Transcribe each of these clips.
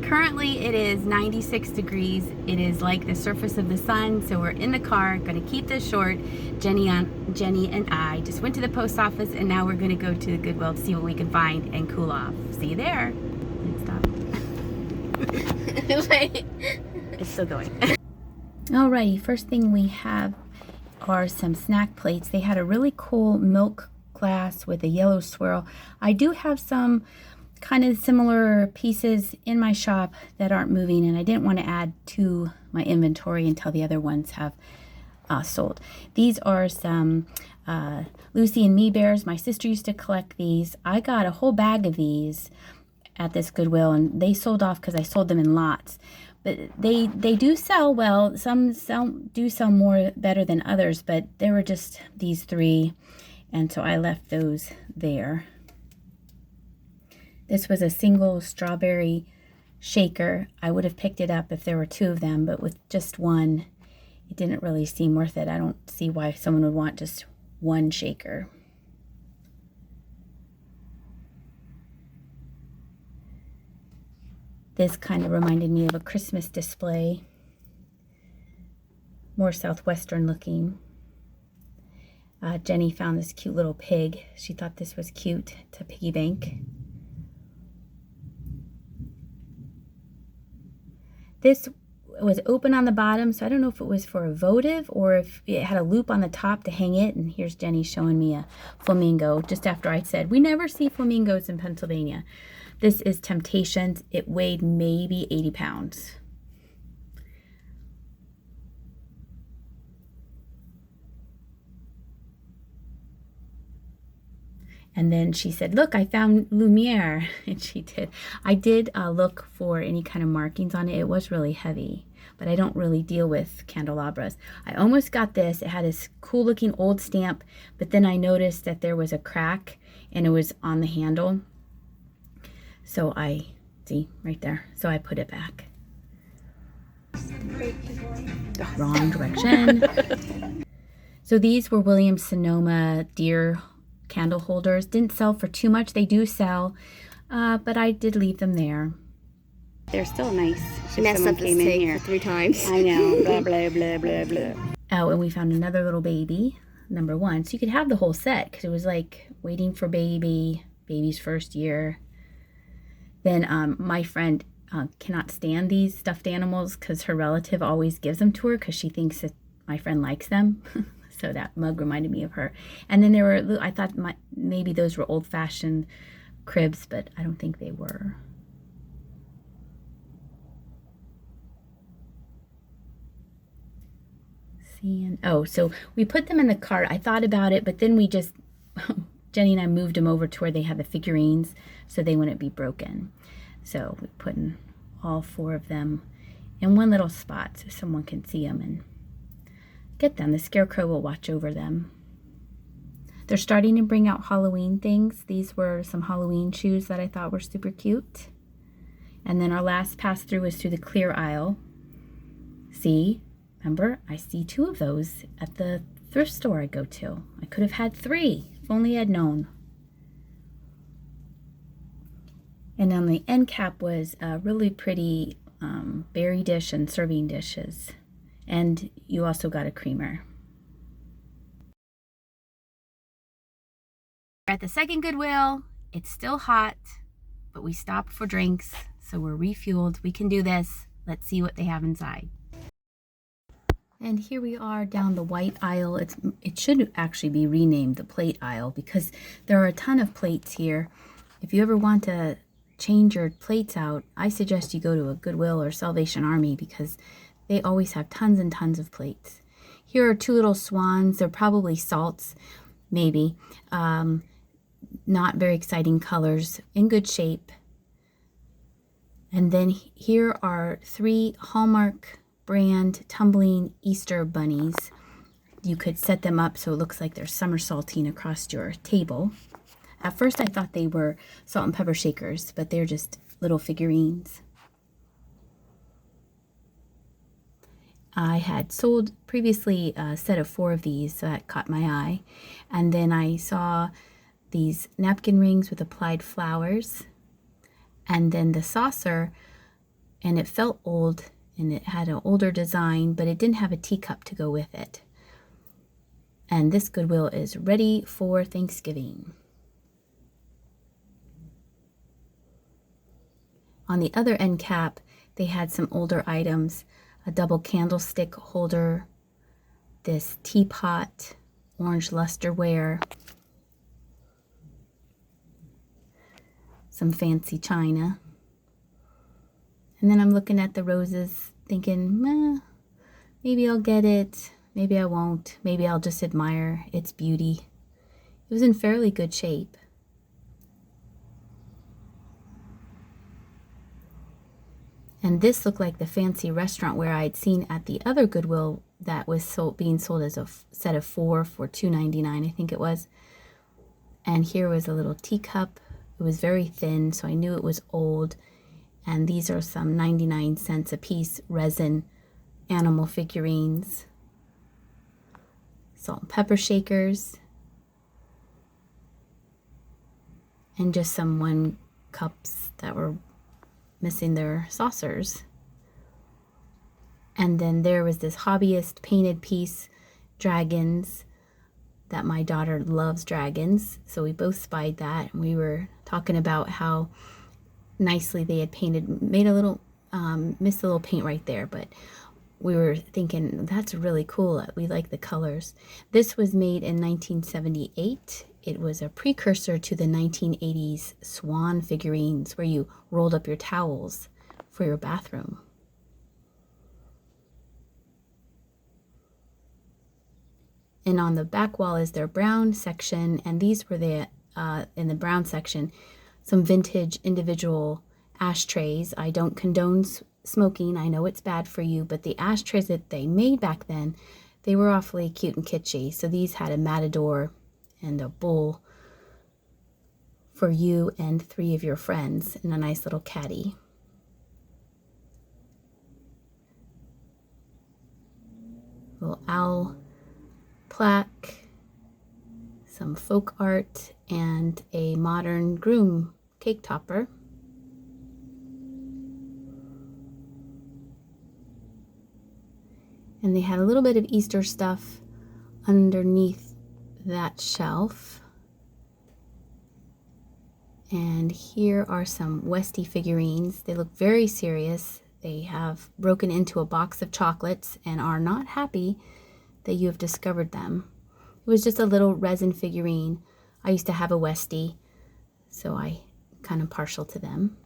Currently it is 96 degrees. It is like the surface of the sun, so we're in the car, gonna keep this short. Jenny and I just went to the post office, and now we're gonna go to the Goodwill to see what we can find and cool off. See you there. Stop. Wait. It's still going. Alrighty, first thing we have are some snack plates. They had a really cool milk glass with a yellow swirl. I do have some kind of similar pieces in my shop that aren't moving, and I didn't want to add to my inventory until the other ones have sold. These are some Lucy and Me bears. My sister used to collect these. I got a whole bag of these at this Goodwill, and they sold off because I sold them in lots. But they do sell well. Some do sell more better than others, but there were just these three, and so I left those there. This was a single strawberry shaker. I would have picked it up if there were two of them, but with just one, it didn't really seem worth it. I don't see why someone would want just one shaker. This kind of reminded me of a Christmas display, more Southwestern looking. Jenny found this cute little pig. She thought this was cute to piggy bank. This was open on the bottom, so I don't know if it was for a votive or if it had a loop on the top to hang it. And here's Jenny showing me a flamingo just after I said, we never see flamingos in Pennsylvania. This is Temptations. It weighed maybe 80 pounds. And then she said, look, I found Lumiere. And she did. I did look for any kind of markings on it. It was really heavy, but I don't really deal with candelabras. I almost got this. It had this cool looking old stamp, but then I noticed that there was a crack and it was on the handle. So see right there. So I put it back. Wrong direction. So these were Williams Sonoma deer candle holders. Didn't sell for too much. They do sell, but I did leave them there. They're still nice. She messed up this thing for 3 times. I know. Blah, blah, blah, blah, blah. Oh, and we found another little baby, number 1. So you could have the whole set because it was like waiting for baby's first year. Then my friend cannot stand these stuffed animals because her relative always gives them to her because she thinks that my friend likes them. So that mug reminded me of her. And then there were, I thought maybe those were old-fashioned cribs, but I don't think they were. Oh, so we put them in the cart. I thought about it, but then we just, Jenny and I moved them over to where they had the figurines so they wouldn't be broken. So we put in all 4 of them in one little spot so someone can see them and get them. The Scarecrow will watch over them. They're starting to bring out Halloween things. These were some Halloween shoes that I thought were super cute. And then our last pass through was through the clear aisle. See, remember, I see 2 of those at the thrift store I go to. I could have had 3 if only I'd known. And on the end cap was a really pretty berry dish and serving dishes. And you also got a creamer. We're at the second Goodwill. It's still hot, but we stopped for drinks, so we're refueled. We can do this. Let's see what they have inside. And here we are down the white aisle. It should actually be renamed the plate aisle because there are a ton of plates here. If you ever want to change your plates out, I suggest you go to a Goodwill or Salvation Army because they always have tons and tons of plates. Here are 2 little swans. They're probably salts, maybe. Not very exciting colors, in good shape. And then here are 3 Hallmark brand Tumbling Easter bunnies. You could set them up so it looks like they're somersaulting across your table. At first I thought they were salt and pepper shakers, but they're just little figurines. I had sold previously a set of 4 of these, so that caught my eye. And then I saw these napkin rings with applied flowers. And then the saucer and it felt old, and it had an older design, but it didn't have a teacup to go with it. And this Goodwill is ready for Thanksgiving. On the other end cap, they had some older items, a double candlestick holder, this teapot, orange lusterware, some fancy china. And then I'm looking at the roses thinking, maybe I'll get it, maybe I won't, maybe I'll just admire its beauty. It was in fairly good shape. And this looked like the fancy restaurant where I'd seen at the other Goodwill that was being sold as a set of 4 for $2.99, I think it was. And here was a little teacup. It was very thin, so I knew it was old. And these are some 99 cents a piece resin animal figurines. Salt and pepper shakers. And just some 1 cups that were missing their saucers. And then there was this hobbyist painted piece, dragons, that my daughter loves dragons. So we both spied that, and we were talking about how nicely they had painted, made a little, missed a little paint right there, but we were thinking that's really cool. We like the colors. This was made in 1978. It was a precursor to the 1980s swan figurines where you rolled up your towels for your bathroom. And on the back wall is their brown section, and these were the, in the brown section, some vintage individual ashtrays. I don't condone smoking. I know it's bad for you, but the ashtrays that they made back then, they were awfully cute and kitschy. So these had a matador and a bull for you and 3 of your friends in a nice little caddy. Little owl plaque, some folk art, and a modern groom cake topper. And they had a little bit of Easter stuff underneath that shelf. And here are some Westie figurines. They look very serious. They have broken into a box of chocolates and are not happy that you have discovered them. It was just a little resin figurine. I used to have a Westie, so I kind of partial to them.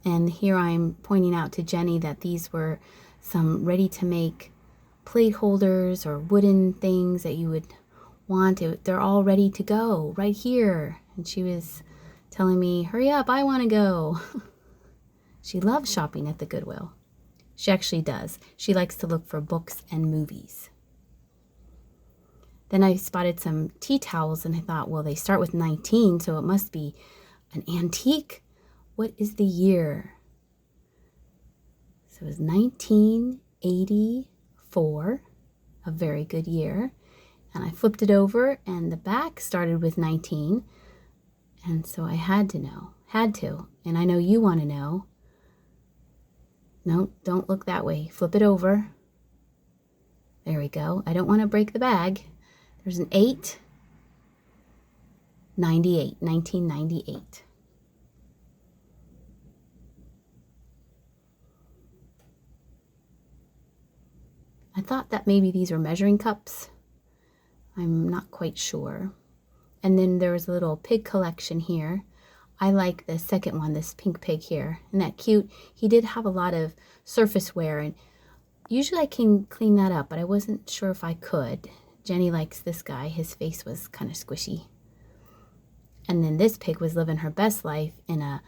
And here I'm pointing out to Jenny that these were some ready-to-make plate holders or wooden things that you would want. They're all ready to go right here. And she was telling me, hurry up, I want to go. She loves shopping at the Goodwill. She actually does. She likes to look for books and movies. Then I spotted some tea towels and I thought, well, they start with 19, so it must be an antique. What is the year? So it was 1984, a very good year. And I flipped it over and the back started with 19. And so I had to know, and I know you want to know. No, don't look that way. Flip it over. There we go. I don't want to break the bag. There's an 8. 1998. I thought that maybe these were measuring cups. I'm not quite sure. And then there was a little pig collection here. I like the second one, this pink pig here. Isn't that cute? He did have a lot of surface wear, and usually I can clean that up, but I wasn't sure if I could. Jenny likes this guy. His face was kind of squishy. And then this pig was living her best life in a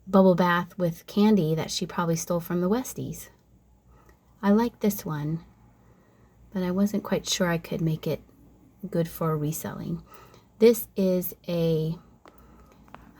bubble bath with candy that she probably stole from the Westies. I like this one, but I wasn't quite sure I could make it good for reselling. This is a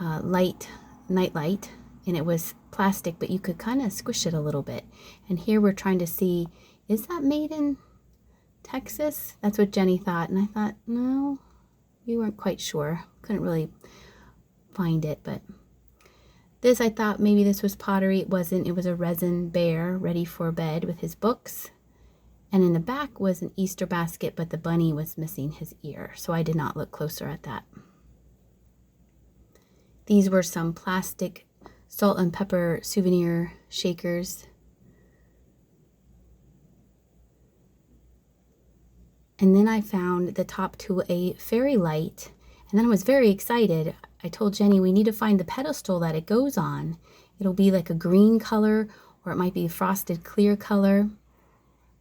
night light, and it was plastic, but you could kind of squish it a little bit. And here we're trying to see, is that made in Texas? That's what Jenny thought, and I thought, no, we weren't quite sure. Couldn't really find it, but This, I thought maybe this was pottery. It wasn't. It was a resin bear ready for bed with his books. And in the back was an Easter basket, but the bunny was missing his ear, so I did not look closer at that. These were some plastic salt and pepper souvenir shakers. And then I found the top to a fairy light, and then I was very excited. I told Jenny we need to find the pedestal that it goes on. It'll be like a green color, or it might be a frosted clear color.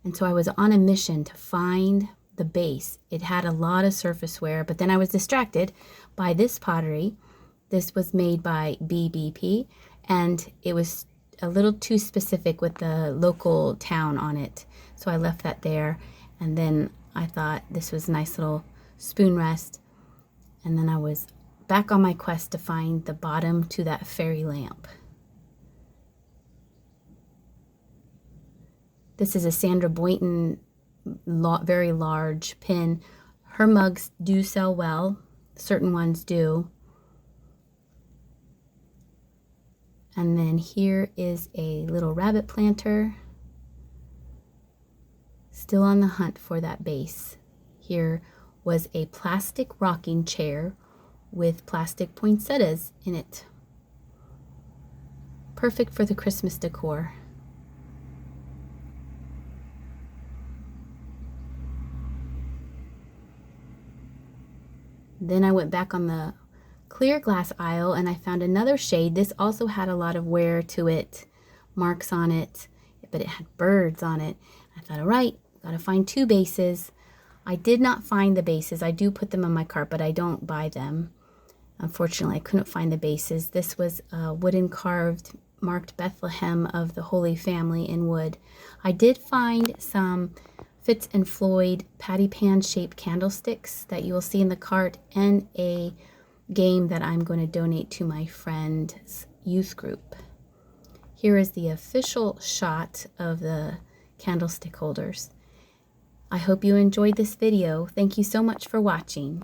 And so I was on a mission to find the base. It had a lot of surface wear, but then I was distracted by this pottery. This was made by BBP, and it was a little too specific with the local town on it. So I left that there, and then I thought this was a nice little spoon rest. And then I was back on my quest to find the bottom to that fairy lamp. This is a Sandra Boynton very large pin. Her mugs do sell well. Certain ones do. And then here is a little rabbit planter. Still on the hunt for that base. Here was a plastic rocking chair with plastic poinsettias in it. Perfect for the Christmas decor. Then I went back on the clear glass aisle and I found another shade. This also had a lot of wear to it, marks on it, but it had birds on it. I thought, all right, gotta find two bases. I did not find the bases. I do put them on my cart, but I don't buy them. Unfortunately, I couldn't find the bases. This was a wooden carved marked Bethlehem of the Holy Family in wood. I did find some Fitz and Floyd patty pan shaped candlesticks that you will see in the cart, and a game that I'm going to donate to my friend's youth group. Here is the official shot of the candlestick holders. I hope you enjoyed this video. Thank you so much for watching.